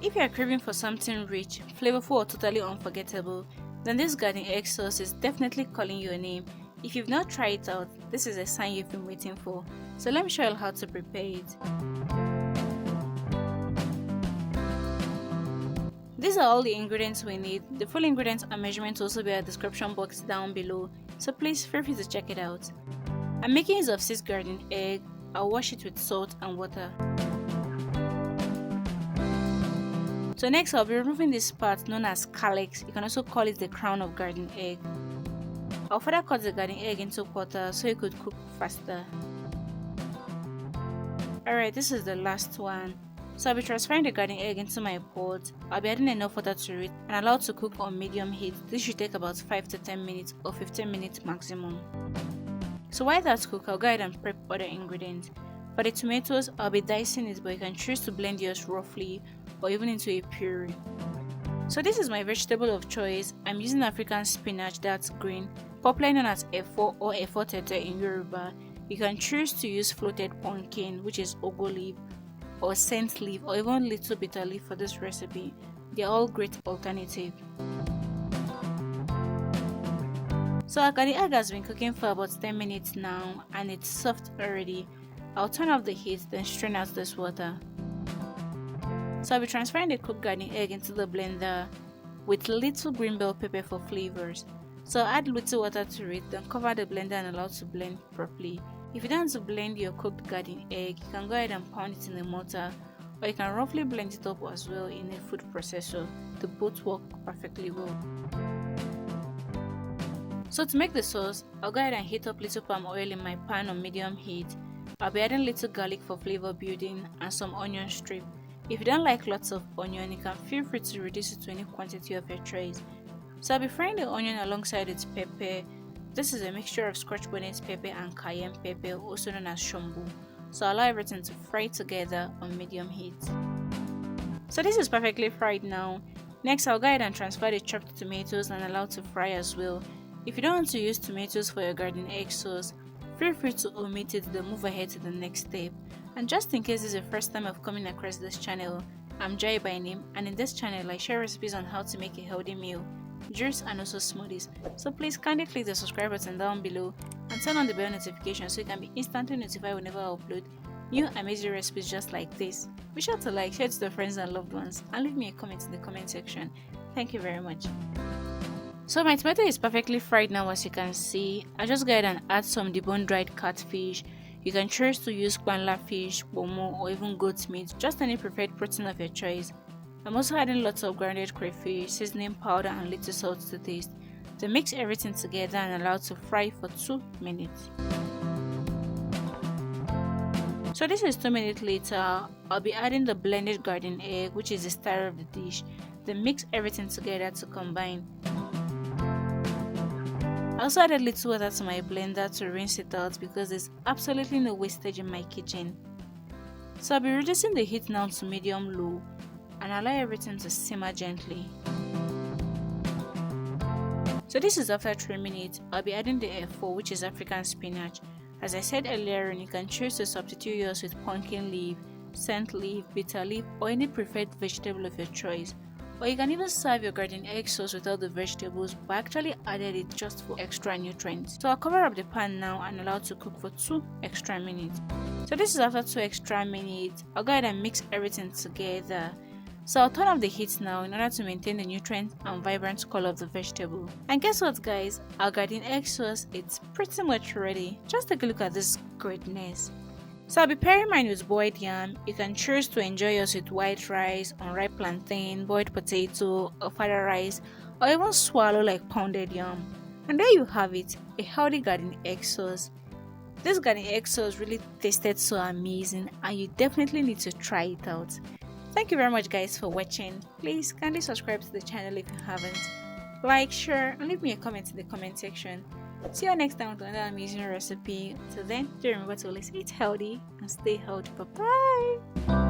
If you are craving for something rich, flavorful or totally unforgettable, then this garden egg sauce is definitely calling your name. If you've not tried it out, this is a sign you've been waiting for. So let me show you how to prepare it. These are all the ingredients we need. The full ingredients and measurements will also be at the description box down below, so please feel free to check it out. I'm making use of 6 garden egg. I'll wash it with salt and water. So next I'll be removing this part known as calyx. You can also call it the crown of garden egg. I'll further cut the garden egg into quarters so it could cook faster. Alright, this is the last one. So I'll be transferring the garden egg into my pot. I'll be adding enough water to it and allow it to cook on medium heat. This should take about 5 to 10 minutes or 15 minutes maximum. So while that's cooked, I'll go ahead and prep other ingredients. For the tomatoes, I'll be dicing it, but you can choose to blend yours roughly or even into a puree. So this is my vegetable of choice. I'm using African spinach that's green, popularly known as efo or efo tete in Yoruba. You can choose to use floated pumpkin, which is ogo leaf, or scent leaf, or even little bitter leaf for this recipe. They're all great alternative. So our garden egg has been cooking for about 10 minutes now and it's soft already. I'll turn off the heat, then strain out this water. So I'll be transferring the cooked garden egg into the blender with little green bell pepper for flavors. So add little water to it, then cover the blender and allow it to blend properly. If you don't want to blend your cooked garden egg, you can go ahead and pound it in a mortar, or you can roughly blend it up as well in a food processor. They both work perfectly well. So to make the sauce, I'll go ahead and heat up little palm oil in my pan on medium heat. I'll be adding little garlic for flavor building and some onion strip. If you don't like lots of onion, you can feel free to reduce it to any quantity of your choice. So I'll be frying the onion alongside its pepper. This is a mixture of scotch bonnet pepper and cayenne pepper, also known as shombo. So allow everything to fry together on medium heat. So this is perfectly fried now. Next I'll go ahead and transfer the chopped tomatoes and allow it to fry as well. If you don't want to use tomatoes for your garden egg sauce, feel free to omit it, then move ahead to the next step. And just in case this is the first time of coming across this channel, I'm Joy by name, and in this channel I share recipes on how to make a healthy meal, juice and also smoothies. So please kindly click the subscribe button down below and turn on the bell notification so you can be instantly notified whenever I upload new amazing recipes just like this. Be sure to like, share it to your friends and loved ones, and leave me a comment in the comment section. Thank you very much. So my tomato is perfectly fried now, as you can see. I just go ahead and add some deboned dried catfish. You can choose to use kwanla fish, bomo, or even goat meat, just any preferred protein of your choice. I'm also adding lots of grounded crayfish, seasoning powder and little salt to taste. Then mix everything together and allow it to fry for 2 minutes. So this is 2 minutes later. I'll be adding the blended garden egg, which is the star of the dish. Then mix everything together to combine. I also added little water to my blender to rinse it out because there's absolutely no wastage in my kitchen. So I'll be reducing the heat now to medium low and allow everything to simmer gently. So this is after 3 minutes. I'll be adding the efo, which is African spinach. As I said earlier, you can choose to substitute yours with pumpkin leaf, scent leaf, bitter leaf, or any preferred vegetable of your choice. Or you can even serve your garden egg sauce without the vegetables, but actually added it just for extra nutrients. So I'll cover up the pan now and allow it to cook for 2 extra minutes. So this is after 2 extra minutes. I'll go ahead and mix everything together. So I'll turn off the heat now in order to maintain the nutrient and vibrant color of the vegetable. And guess what guys, our garden egg sauce is pretty much ready. Just take a look at this greatness. So I'll be pairing mine with boiled yam. You can choose to enjoy yours with white rice, unripe plantain, boiled potato, ofada rice, or even swallow like pounded yam. And there you have it, a healthy garden egg sauce. This garden egg sauce really tasted so amazing and you definitely need to try it out. Thank you very much guys for watching. Please kindly subscribe to the channel if you haven't. Like, share, and leave me a comment in the comment section. See you next time with another amazing recipe. Till then, do remember to always eat healthy and stay healthy. Bye bye.